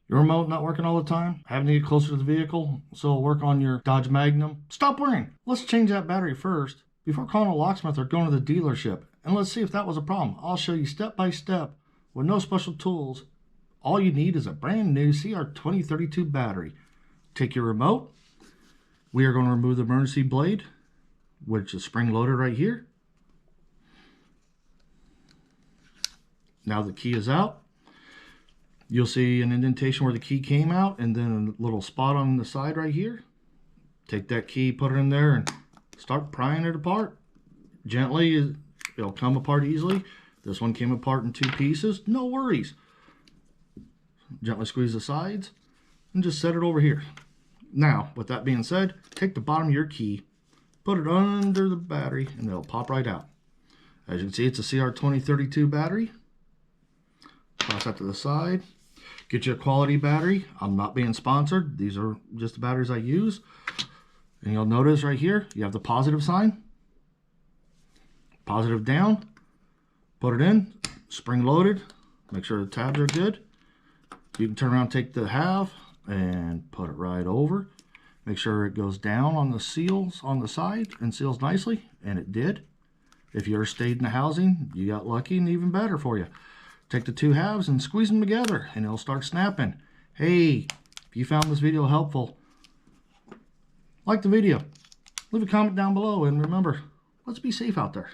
Your remote not working all the time, having to get closer to the vehicle so it'll work on your Dodge Magnum. Stop worrying. Let's change that battery first before calling a locksmith or going to the dealership. And let's see if that was a problem. I'll show you step by step with no special tools. All you need is a brand new CR2032 battery. Take your remote. We are going to remove the emergency blade, which is spring loaded right here. Now the key is out. You'll see an indentation where the key came out and then a little spot on the side right here. Take that key, put it in there, and start prying it apart. Gently, it'll come apart easily. This one came apart in 2 pieces. No worries. Gently squeeze the sides and just set it over here. Now, with that being said, take the bottom of your key, put it under the battery, and it'll pop right out. As you can see, it's a CR2032 battery. Toss that to the side. Get you a quality battery. I'm not being sponsored. These are just the batteries I use. And you'll notice right here, you have the positive sign. Positive down. Put it in. Spring loaded. Make sure the tabs are good. You can turn around, take the half, and put it right over. Make sure it goes down on the seals on the side and seals nicely. And it did. If you ever stayed in the housing, you got lucky, and even better for you. Take the 2 halves and squeeze them together and it'll start snapping. Hey, if you found this video helpful, like the video, leave a comment down below, and remember, let's be safe out there.